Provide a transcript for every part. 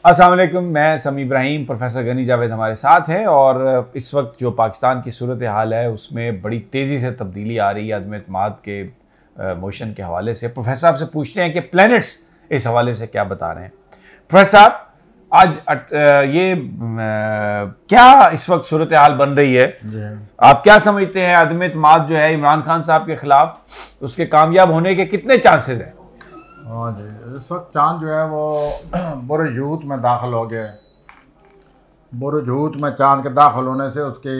अस्सलाम वालेकुम, मैं समी इब्राहिम। प्रोफेसर गनी जावेद हमारे साथ हैं और इस वक्त जो पाकिस्तान की सूरत हाल है उसमें बड़ी तेज़ी से तब्दीली आ रही है अदम एतमाद के मोशन के हवाले से। प्रोफेसर साहब से पूछते हैं कि प्लैनेट्स इस हवाले से क्या बता रहे हैं। प्रोफेसर साहब, आज क्या इस वक्त सूरत हाल बन रही है? आप क्या समझते हैं अदम एतमाद जो है इमरान खान साहब के खिलाफ, उसके कामयाब होने के कितने चांसेस हैं? हाँ जी, इस वक्त चांद जो है वो बुरजूत में दाखिल हो गया है। बुरजूत में चांद के दाखिल होने से उसकी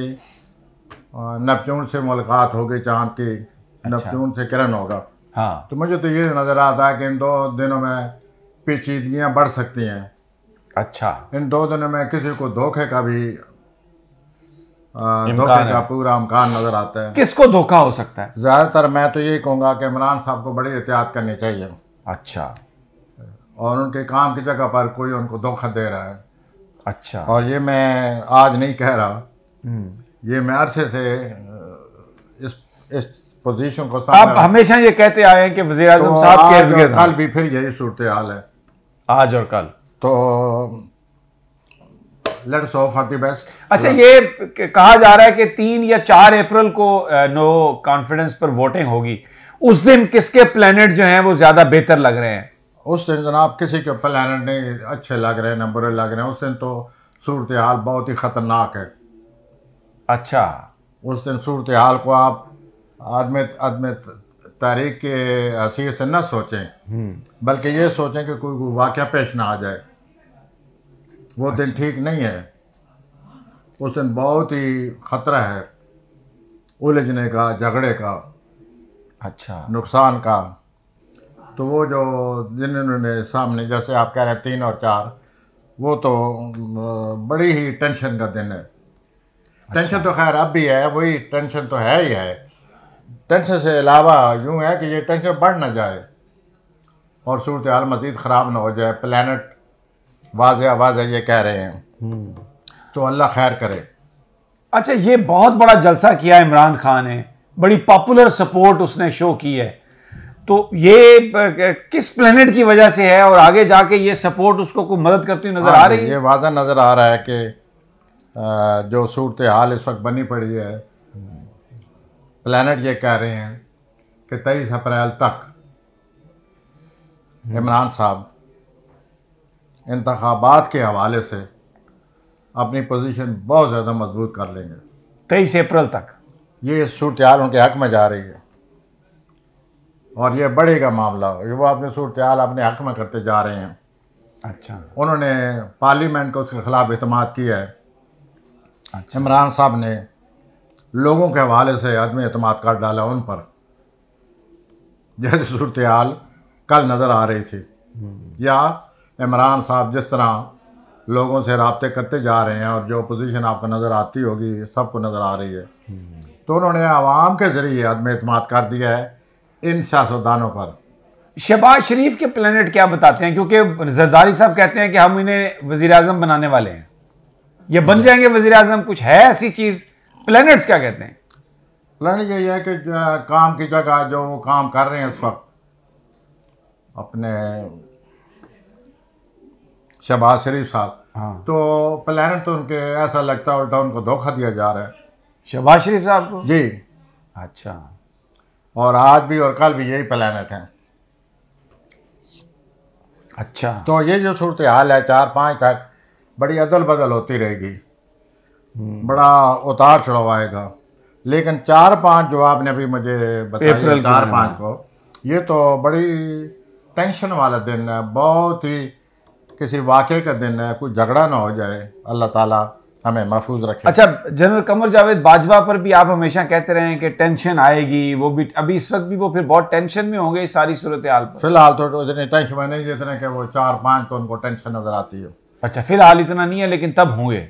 नेपच्यून से मुलाकात हो गई चांद की। अच्छा। नेपच्यून से किरण होगा। हाँ, तो मुझे तो ये नज़र आता है कि इन 2 दिनों में पेचीदगियाँ बढ़ सकती हैं। अच्छा। इन 2 दिनों में किसी को धोखे का पूरा इम्कान नज़र आता है। किसको धोखा हो सकता है? ज़्यादातर मैं तो यही कहूँगा कि इमरान साहब को बड़ी एहतियात करनी चाहिए। अच्छा। और उनके काम की जगह पर कोई उनको धोखा दे रहा है। अच्छा। और ये मैं आज नहीं कह रहा, ये मैं अरसे से इस पोजीशन को आप हमेशा ये कहते आए हैं कि वज़ीर आज़म साहब के इर्द-गिर्द कल भी फिर यही सूरत हाल है, आज और कल। तो let's hope for the best. अच्छा, ये कहा जा रहा है कि 3 या 4 अप्रैल को नो कॉन्फिडेंस पर वोटिंग होगी। उस दिन किसके प्लैनेट जो हैं वो ज्यादा बेहतर लग रहे हैं? उस दिन जनाब किसी के प्लैनेट नहीं अच्छे लग रहे हैं, न बुरे लग रहे हैं। उस दिन तो सूरत हाल बहुत ही ख़तरनाक है। अच्छा। उस दिन सूरत हाल को आप आदमी तारीख के हसीर से न सोचें, बल्कि ये सोचें कि कोई वाक़या पेश ना आ जाए। वो दिन ठीक नहीं है। उस दिन बहुत ही ख़तरा है उलझने का, झगड़े का, अच्छा, नुकसान का। तो वो जो दिन उन्होंने सामने, जैसे आप कह रहे हैं 3 और 4, वो तो बड़ी ही टेंशन का दिन है। अच्छा। टेंशन तो खैर अब भी है, वही टेंशन तो है ही है। टेंशन से अलावा यूँ है कि ये टेंशन बढ़ ना जाए और सूरत हाल मज़ीद ख़राब ना हो जाए। प्लैनेट वाज़े ये कह रहे हैं, तो अल्लाह खैर करे। अच्छा, ये बहुत बड़ा जलसा किया इमरान खान ने, बड़ी पॉपुलर सपोर्ट उसने शो की है, तो ये किस प्लेनेट की वजह से है और आगे जाके ये सपोर्ट उसको कोई मदद करती हुई नजर आ रही है? ये वाज़ा नज़र आ रहा है कि जो सूरत हाल इस वक्त बनी पड़ी है, प्लेनेट ये कह रहे हैं कि 23 अप्रैल तक इमरान साहब इंतखाबात के हवाले से अपनी पोजीशन बहुत ज़्यादा मजबूत कर लेंगे। 23 अप्रैल तक ये सूरत हाल उनके हक़ में जा रही है और ये बढ़ेगा मामला। वो अपनी सूरत हाल अपने हक़ में करते जा रहे हैं। अच्छा। उन्होंने पार्लियामेंट को उसके ख़िलाफ़ एतमाद किया है। अच्छा। इमरान साहब ने लोगों के हवाले से आदमी एतमाद कर डाला उन पर, जैसे सूरत हाल कल नज़र आ रही थी। या इमरान साहब जिस तरह लोगों से राब्ते करते जा रहे हैं और जो पोजीशन आपको नज़र आती होगी, सबको नज़र आ रही है, तो उन्होंने आवाम के ज़रिए आदमी एतमाद कर दिया है इन सियासतदानों पर। शहबाज शरीफ के प्लैनेट क्या बताते हैं? क्योंकि जरदारी साहब कहते हैं कि हम इन्हें वज़ीर आज़म बनाने वाले हैं, ये बन जाएंगे वज़ीर आज़म। कुछ है ऐसी चीज़? प्लैनेट्स क्या कहते हैं? प्लान यही है कि काम की जगह जो वो काम कर रहे हैं इस वक्त, अपने शहबाज शरीफ साहब, हाँ, तो प्लान तो उनके ऐसा लगता है उल्टा उनको धोखा दिया जा रहा है शहबाज शरीफ साहब को। जी। अच्छा। और आज भी और कल भी यही प्लानट हैं। अच्छा। तो ये जो सूरत हाल है 4-5 तक बड़ी अदल बदल होती रहेगी, बड़ा उतार चढ़ाव आएगा। लेकिन 4-5 जो आपने अभी मुझे बताया 4-5 को, ये तो बड़ी टेंशन वाला दिन है, बहुत ही किसी वाक़े का दिन है। कोई झगड़ा ना हो जाए, अल्लाह ताला हमें महफूज रखे। अच्छा, जनरल कमर जावेद बाजवा पर भी आप हमेशा कहते रहे हैं कि टेंशन आएगी, वो भी अभी इस वक्त भी वो फिर बहुत टेंशन में होंगे इस सारी सूरत हाल पर। फिलहाल तो इतने टेंशन में नहीं जितने कि वो 4-5 को उनको टेंशन नज़र आती है। अच्छा, फिलहाल इतना नहीं है, लेकिन तब होंगे।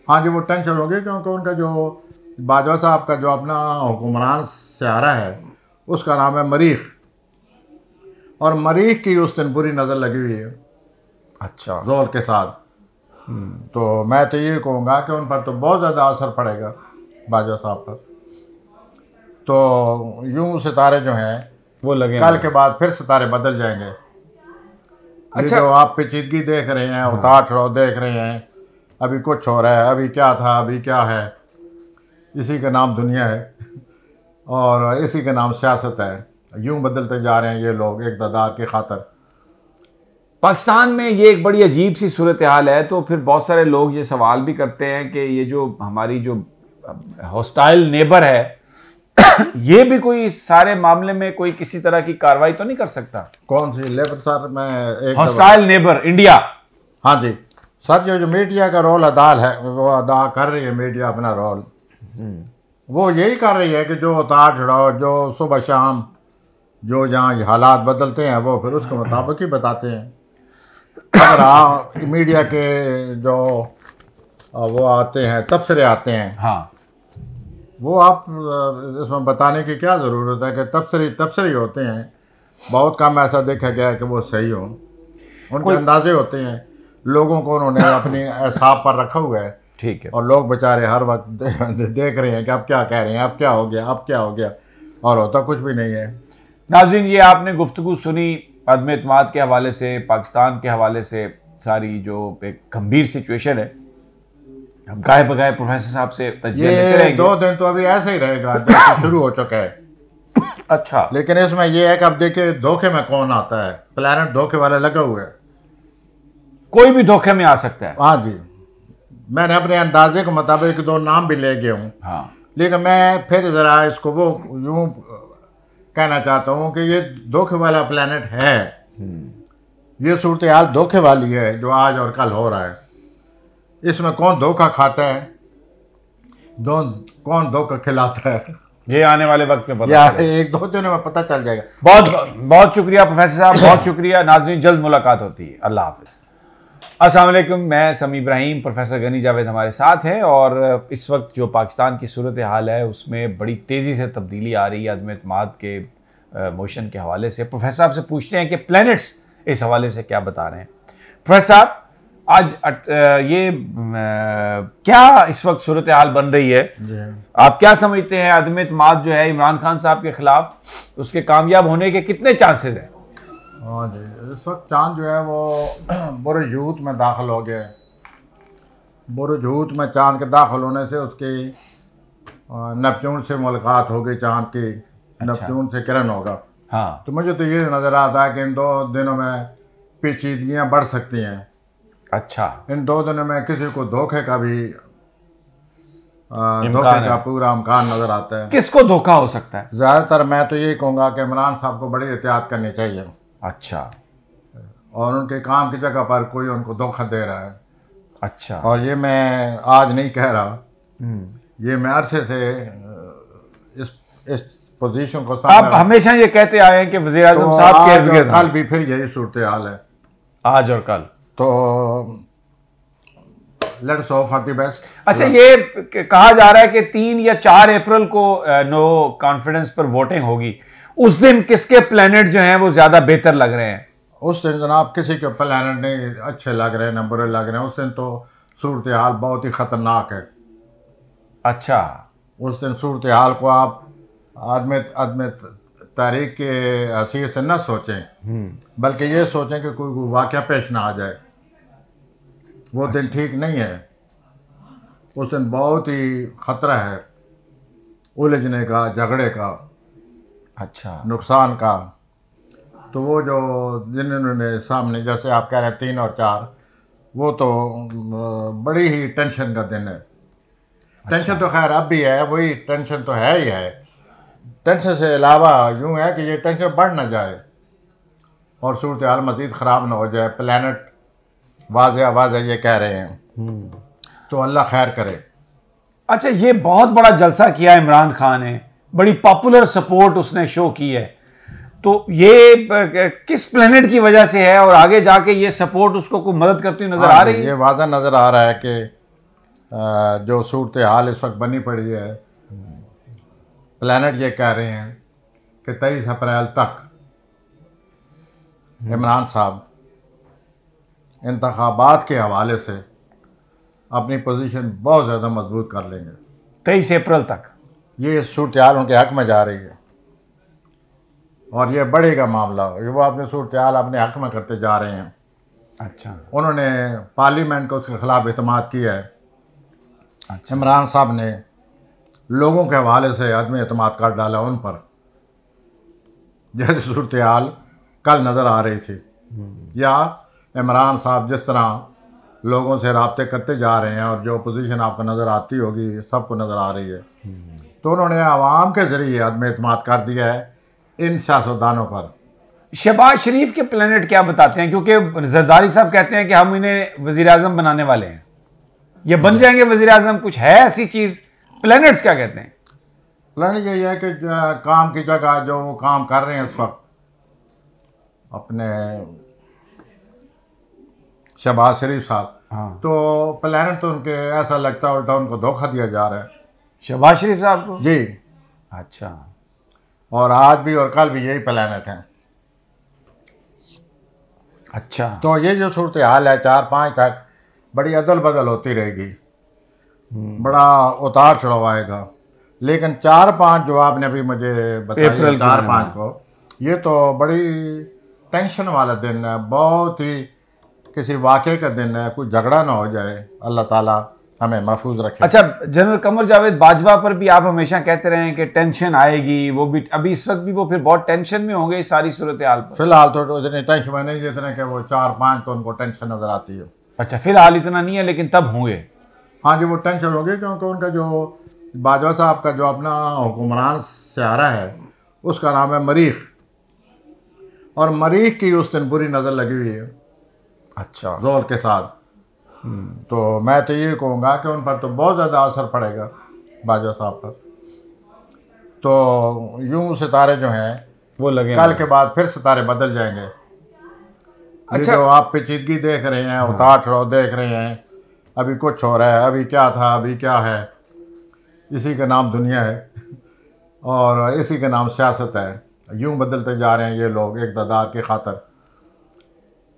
हाँ जी, वो टेंशन होगी क्योंकि उनका जो बाजवा साहब का जो अपना हुक्मरान स्यारा है उसका नाम है मरीख, और मरीख की उस दिन बुरी नज़र लगी हुई है। अच्छा। जोर के साथ। तो मैं तो ये कहूँगा कि उन पर तो बहुत ज़्यादा असर पड़ेगा बाजवा साहब पर। तो यूं सितारे जो हैं वो लगे, कल के बाद फिर सितारे बदल जाएंगे ये जो आप पेचीदगी देख रहे हैं, उतार चढ़ाव देख रहे हैं, अभी कुछ हो रहा है, अभी क्या था, अभी क्या है, इसी का नाम दुनिया है और इसी का नाम सियासत है। यूं बदलते जा रहे हैं ये लोग इक़्तिदार की खातिर। पाकिस्तान में ये एक बड़ी अजीब सी सूरत हाल है। तो फिर बहुत सारे लोग ये सवाल भी करते हैं कि ये जो हमारी जो हॉस्टाइल नेबर है ये भी कोई इस सारे मामले में कोई किसी तरह की कार्रवाई तो नहीं कर सकता? कौन सी लेबर सर? मैं एक हॉस्टाइल नेबर इंडिया। हाँ जी सर, जो मीडिया का रोल वो अदा कर रही है मीडिया अपना रोल। वो यही कर रही है कि जो उतार चढ़ाव, जो सुबह शाम जो जहाँ हालात बदलते हैं वो फिर उसके मुताबिक ही बताते हैं। अगर मीडिया के जो वो आते हैं, तबसरे आते हैं, हाँ, वो आप इसमें बताने की क्या ज़रूरत है कि तबसरे होते हैं। बहुत कम ऐसा देखा गया है कि वो सही हो। उनके अंदाजे होते हैं, लोगों को उन्होंने अपनी एसाब पर रखा हुआ है। ठीक है। और लोग बेचारे हर वक्त देख रहे हैं कि अब क्या कह रहे हैं, अब क्या हो गया, अब क्या हो गया, और होता कुछ भी नहीं है। नाज़रीन, ये आपने गुफ्तगू सुनी अदम एतमाद के हवाले से, पाकिस्तान के हवाले से, सारी जो एक गंभीर सिचुएशन है। हम गाए बगाए प्रोफेसर साहब से तजिया लेते रहेंगे। 2 दिन तो अभी ऐसे ही रहेगा जैसे शुरू हो चुका है। अच्छा, लेकिन इसमें यह है कि अब देखिए धोखे में कौन आता है। प्लैनेट धोखे वाला लगा हुआ है, कोई भी धोखे में आ सकता है। हाँ जी, मैंने अपने अंदाजे के मुताबिक 2 नाम भी ले गया हूँ। हाँ, लेकिन मैं फिर ज़रा इसको वो यूँ कहना चाहता हूँ कि ये धोखे वाला प्लैनेट है। ये सूरत हाल धोखे वाली है जो आज और कल हो रहा है। इसमें कौन धोखा खाता है, कौन धोखा खिलाता है, ये आने वाले वक्त में पता 1-2 दिनों में पता चल जाएगा। बहुत बहुत शुक्रिया प्रोफेसर साहब, बहुत शुक्रिया। नाज़रीन, जल्द मुलाकात होती है। अल्लाह हाफ़िज़। अस्सलाम वालेकुम, मैं समी इब्राहिम, प्रोफेसर गनी जावेद हमारे साथ हैं। और इस वक्त जो पाकिस्तान की सूरत हाल है उसमें बड़ी तेज़ी से तब्दीली आ रही है अदम एतमाद के मोशन के हवाले से। प्रोफेसर साहब से पूछते हैं कि प्लैनेट्स इस हवाले से क्या बता रहे हैं। प्रोफेसर साहब, आज ये क्या इस वक्त सूरत हाल बन रही है? आप क्या समझते हैं, अदम एतमाद जो है इमरान खान साहब के खिलाफ, उसके कामयाब होने के कितने चांसेस हैं? हाँ जी, इस वक्त चांद जो है वो बुरजूत में दाखिल हो गया है। बुरजूत में चांद के दाखिल होने से उसकी नेपच्यून से मुलाकात हो गई चांद की। अच्छा। नेपच्यून से किरण होगा। हाँ, तो मुझे तो ये नज़र आता है कि इन 2 दिनों में पेचीदगियाँ बढ़ सकती हैं। अच्छा, इन 2 दिनों में किसी को धोखे का भी धोखे का पूरा इम्कान नज़र आता है। किसको धोखा हो सकता है? ज़्यादातर मैं तो यही कहूँगा कि इमरान साहब को बड़ी एहतियात करनी चाहिए। अच्छा, और उनके काम की जगह पर कोई उनको धोखा दे रहा है। अच्छा, और ये मैं आज नहीं कह रहा, ये मैं अरसे से इस पोजीशन को आप हमेशा ये कहते आए हैं कि वज़ीर आज़म साहब के इर्द-गिर्द कल भी फिर यही सूरत हाल है, आज और कल। तो let's hope for the best. अच्छा, ये कहा जा रहा है कि 3 या 4 अप्रैल को नो कॉन्फिडेंस पर वोटिंग होगी। उस दिन किसके प्लैनेट जो हैं वो ज्यादा बेहतर लग रहे हैं? उस दिन जनाब किसी के प्लैनेट नहीं अच्छे लग रहे हैं, न बुरे लग रहे हैं। उस दिन तो सूरत हाल बहुत ही ख़तरनाक है। अच्छा, उस दिन सूरत हाल को आप आदमी तारीख के हसीर से न सोचें, बल्कि ये सोचें कि कोई वाक़या पेश ना आ जाए। वो दिन ठीक नहीं है। उस दिन बहुत ही ख़तरा है उलझने का, झगड़े का, अच्छा, नुकसान का। तो वो जो दिन उन्होंने सामने, जैसे आप कह रहे हैं 3 और 4, वो तो बड़ी ही टेंशन का दिन है। अच्छा। टेंशन तो खैर अब भी है, वही टेंशन तो है ही है। टेंशन से अलावा यूँ है कि ये टेंशन बढ़ ना जाए और सूरत हाल मज़ीद ख़राब ना हो जाए। प्लैनेट वाज़े ये कह रहे हैं, तो अल्लाह खैर करे। अच्छा, ये बहुत बड़ा जलसा किया इमरान खान ने, बड़ी पॉपुलर सपोर्ट उसने शो की है, तो ये किस प्लेनेट की वजह से है और आगे जाके ये सपोर्ट उसको कोई मदद करती हुई नजर आ रही है? ये वादा नज़र आ रहा है कि जो सूरत हाल इस वक्त बनी पड़ी है, प्लेनेट ये कह रहे हैं कि 23 अप्रैल तक इमरान साहब इंतखाबात के हवाले से अपनी पोजीशन बहुत ज़्यादा मजबूत कर लेंगे। 23 अप्रैल तक ये सूरत हाल उनके हक में जा रही है और ये बढ़ेगा मामला। वो अपने सूरत हाल अपने हक में करते जा रहे हैं। अच्छा। उन्होंने पार्लियामेंट को उसके खिलाफ एतमाद किया है। अच्छा। इमरान साहब ने लोगों के हवाले से अदम एतमाद कर डाला उन पर, जैसे सूरत हाल कल नज़र आ रही थी। या इमरान साहब जिस तरह लोगों से रब्ते करते जा रहे हैं और जो पोजीशन आपको नज़र आती होगी, सबको नज़र आ रही है, तो उन्होंने आवाम के ज़रिए अदम एतमाद कर दिया है इन सियासतदानों पर। शहबाज शरीफ के प्लेनेट क्या बताते हैं, क्योंकि जरदारी साहब कहते हैं कि हम इन्हें वजीर आजम बनाने वाले हैं, ये बन जाएंगे वजीर आजम, कुछ है ऐसी चीज़? प्लेनेट्स क्या कहते हैं? प्लानिंग यही है कि काम की जगह जो वो काम कर रहे हैं इस वक्त अपने शहबाज शरीफ साहब, हाँ। तो प्लानट तो उनके ऐसा लगता है उल्टा उनको धोखा दिया जा रहा है शहबाज शरीफ साहब को। जी। अच्छा। और आज भी और कल भी यही प्लानट है। अच्छा। तो ये जो सूरत हाल है 4-5 तक बड़ी अदल बदल होती रहेगी, बड़ा उतार चढ़ाव आएगा। लेकिन 4-5 जो आपने अभी मुझे बताया 4-5 को, ये तो बड़ी टेंशन वाला दिन है, बहुत ही किसी वाक़े का दिन है, कोई झगड़ा ना हो जाए, अल्लाह ताला हमें महफूज रखे। अच्छा, जनरल कमर जावेद बाजवा पर भी आप हमेशा कहते रहे हैं कि टेंशन आएगी, वो भी अभी इस वक्त भी वो फिर बहुत टेंशन में होंगे इस सारी सूरत हाल पर। फिलहाल तो इतनी टेंशन में नहीं जितने कि वो 4-5 को उनको टेंशन नज़र आती है। अच्छा, फिलहाल इतना नहीं है, लेकिन तब होंगे। हाँ जी, वो टेंशन होगी क्योंकि उनका जो बाजवा साहब का जो अपना हुक्मरान सहारा है उसका नाम है मरीख, और मरीख की उस दिन बुरी नज़र लगी हुई है। अच्छा। जोर के साथ। तो मैं तो ये कहूँगा कि उन पर तो बहुत ज़्यादा असर पड़ेगा बाजवा साहब पर। तो यूं सितारे जो हैं वो लगे, कल के बाद फिर सितारे बदल जाएंगे। अच्छा, जो आप पेचीदगी देख रहे हैं, उतार चढ़ाव देख रहे हैं, अभी कुछ हो रहा है, अभी क्या था, अभी क्या है, इसी का नाम दुनिया है और इसी का नाम सियासत है। यूं बदलते जा रहे हैं ये लोग इक़्तिदार की खातिर।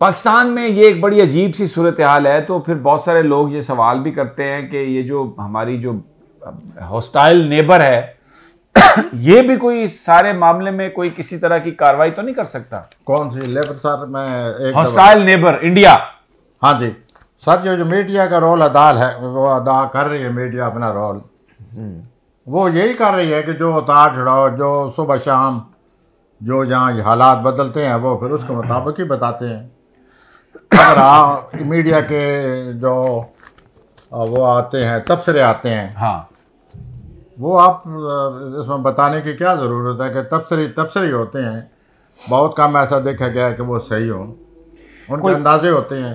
पाकिस्तान में ये एक बड़ी अजीब सी सूरत हाल है। तो फिर बहुत सारे लोग ये सवाल भी करते हैं कि ये जो हमारी जो हॉस्टाइल नेबर है ये भी कोई इस सारे मामले में कोई किसी तरह की कार्रवाई तो नहीं कर सकता? कौन सी लेबर सर? मैं एक हॉस्टाइल नेबर इंडिया। हाँ जी सर, जो मेडिया का रोल वो अदा कर रही है मीडिया अपना रोल, वो यही कर रही है कि जो उतार चढ़ाव, जो सुबह शाम जो जहाँ हालात बदलते हैं वो फिर उसके मुताबिक ही बताते हैं। अगर मीडिया के जो वो आते हैं, तबसरे आते हैं, हाँ, वो आप इसमें बताने की क्या ज़रूरत है कि तबसरे ही होते हैं। बहुत कम ऐसा देखा गया है कि वो सही हो, उनके अंदाजे होते हैं,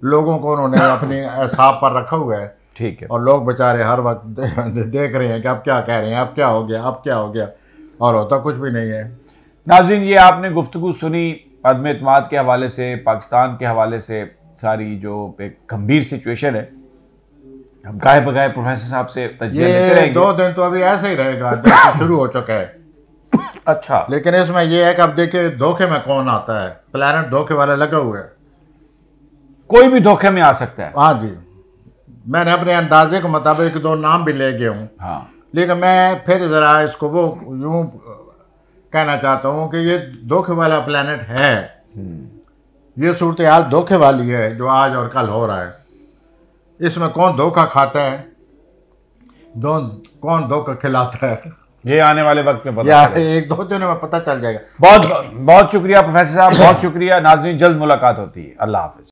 लोगों को उन्होंने अपनी एसाब पर रखा हुआ है। ठीक है। और लोग बेचारे हर वक्त देख रहे हैं कि अब क्या कह रहे हैं, अब क्या हो गया, अब क्या हो गया, और होता कुछ भी नहीं है। नाज़रीन, ये आपने गुफ्तगू सुनी अदम एतमाद के हवाले से, पाकिस्तान के हवाले से, सारी जो एक गंभीर सिचुएशन है। हम गाए बगाए प्रोफेसर साहब से तजिया लेते रहेंगे। 2 दिन तो अभी ऐसे ही रहेगा जैसे शुरू हो चुका है। अच्छा, लेकिन इसमें यह है कि अब देखिए धोखे में कौन आता है। प्लैनेट धोखे वाला लगा हुआ है, कोई भी धोखे में आ सकता है। हाँ जी, मैंने अपने अंदाजे के मुताबिक 2 नाम भी ले गया हूँ। हाँ, लेकिन मैं फिर ज़रा इसको वो यूँ कहना चाहता हूँ कि ये धोखे वाला प्लैनेट है। ये सूरत हाल धोखे वाली है जो आज और कल हो रहा है। इसमें कौन धोखा खाता है, कौन धोखा खिलाता है, ये आने वाले वक्त में पता या 1-2 दिनों में पता चल जाएगा। बहुत बहुत शुक्रिया प्रोफेसर साहब, बहुत शुक्रिया। नाज़रीन, जल्द मुलाकात होती है। अल्लाह हाफ़िज़।